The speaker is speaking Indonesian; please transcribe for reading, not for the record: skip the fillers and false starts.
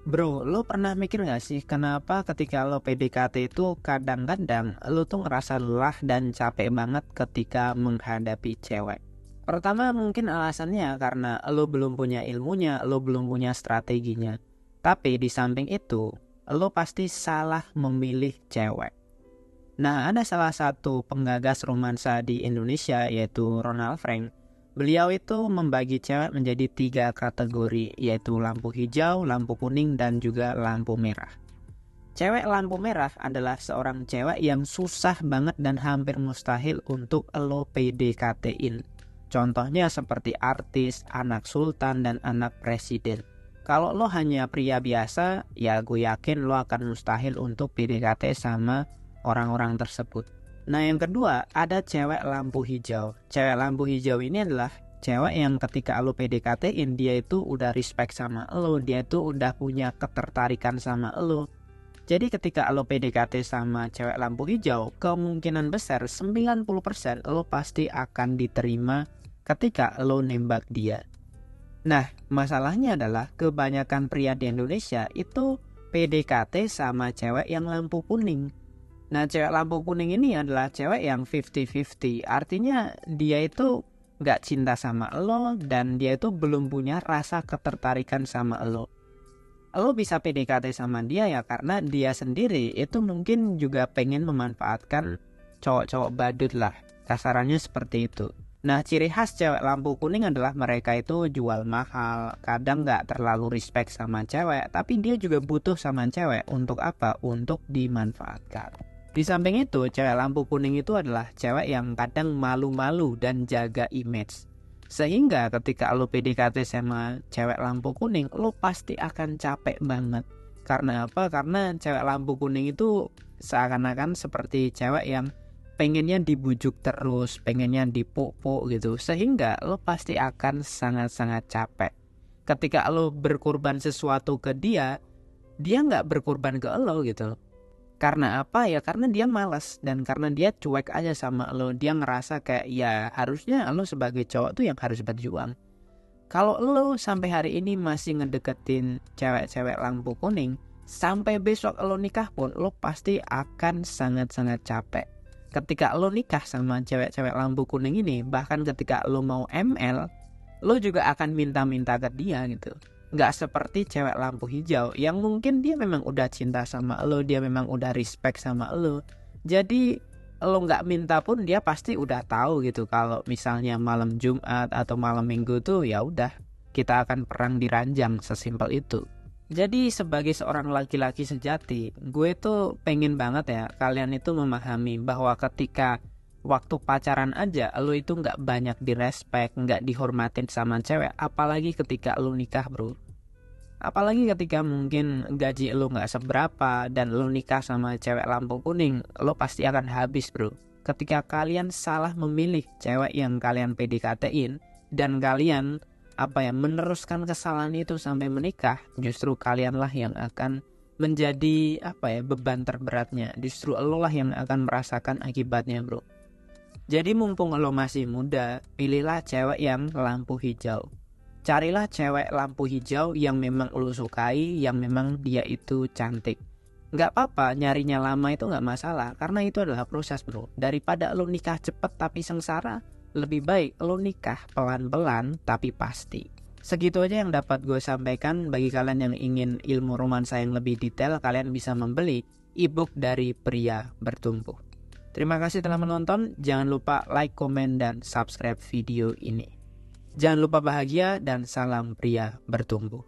Bro, lo pernah mikir gak sih kenapa ketika lo PDKT itu kadang-kadang lo tuh ngerasa lelah dan capek banget ketika menghadapi cewek? Pertama mungkin alasannya karena lo belum punya ilmunya, lo belum punya strateginya. Tapi di samping itu, lo pasti salah memilih cewek. Nah, ada salah satu penggagas romansa di Indonesia yaitu Ronald Frank. Beliau itu membagi cewek menjadi 3 kategori, yaitu lampu hijau, lampu kuning, dan juga lampu merah. Cewek lampu merah adalah seorang cewek yang susah banget dan hampir mustahil untuk lo PDKT-in. Contohnya seperti artis, anak sultan, dan anak presiden. Kalau lo hanya pria biasa, ya gue yakin lo akan mustahil untuk PDKT sama orang-orang tersebut. Nah, yang kedua, ada cewek lampu hijau. Cewek lampu hijau ini adalah cewek yang ketika lo PDKT-in, dia itu udah respect sama lo, dia itu udah punya ketertarikan sama lo. Jadi ketika lo PDKT sama cewek lampu hijau, kemungkinan besar 90% lo pasti akan diterima ketika lo nembak dia. Nah, masalahnya adalah kebanyakan pria di Indonesia itu PDKT sama cewek yang lampu kuning. Nah, cewek lampu kuning ini adalah cewek yang 50-50. Artinya dia itu gak cinta sama lo dan dia itu belum punya rasa ketertarikan sama lo. Lo bisa PDKT sama dia ya karena dia sendiri itu mungkin juga pengen memanfaatkan cowok-cowok badut lah. Kasarannya seperti itu. Nah, ciri khas cewek lampu kuning adalah mereka itu jual mahal, kadang gak terlalu respect sama cewek, tapi dia juga butuh sama cewek. Untuk apa? Untuk dimanfaatkan. Di samping itu, cewek lampu kuning itu adalah cewek yang kadang malu-malu dan jaga image. Sehingga ketika lo PDKT sama cewek lampu kuning, lo pasti akan capek banget. Karena apa? Karena cewek lampu kuning itu seakan-akan seperti cewek yang pengennya dibujuk terus, pengennya dipuk-puk gitu. Sehingga lo pasti akan sangat-sangat capek. Ketika lo berkorban sesuatu ke dia nggak berkorban ke lo gitu. Karena apa ya? Karena dia malas dan karena dia cuek aja sama lo. Dia ngerasa kayak ya harusnya lo sebagai cowok tuh yang harus berjuang. Kalau lo sampai hari ini masih ngedeketin cewek-cewek lampu kuning, sampai besok lo nikah pun lo pasti akan sangat-sangat capek. Ketika lo nikah sama cewek-cewek lampu kuning ini, bahkan ketika lo mau ML, lo juga akan minta-minta ke dia gitu. Nggak seperti cewek lampu hijau yang mungkin dia memang udah cinta sama lo, dia memang udah respect sama lo. Jadi lo nggak minta pun dia pasti udah tahu gitu kalau misalnya malam Jumat atau malam Minggu tuh ya udah kita akan perang di ranjang, sesimpel itu. Jadi sebagai seorang laki-laki sejati, gue tuh pengen banget ya kalian itu memahami bahwa ketika waktu pacaran aja lo itu nggak banyak direspek, nggak dihormatin sama cewek, apalagi ketika lo nikah bro. Apalagi ketika mungkin gaji lo nggak seberapa dan lo nikah sama cewek lampu kuning, lo pasti akan habis bro. Ketika kalian salah memilih cewek yang kalian PDKT-in dan kalian meneruskan kesalahan itu sampai menikah, justru kalianlah yang akan menjadi beban terberatnya. Justru lo lah yang akan merasakan akibatnya bro. Jadi mumpung lo masih muda, pilihlah cewek yang lampu hijau. Carilah cewek lampu hijau yang memang lo sukai, yang memang dia itu cantik. Gak apa-apa, nyarinya lama itu gak masalah, karena itu adalah proses bro. Daripada lo nikah cepet tapi sengsara, lebih baik lo nikah pelan-pelan tapi pasti. Segitu aja yang dapat gue sampaikan. Bagi kalian yang ingin ilmu romansa yang lebih detail, kalian bisa membeli ebook dari Pria Bertumbuh. Terima kasih telah menonton. Jangan lupa like, komen, dan subscribe video ini. Jangan lupa bahagia dan salam pria bertumbuh.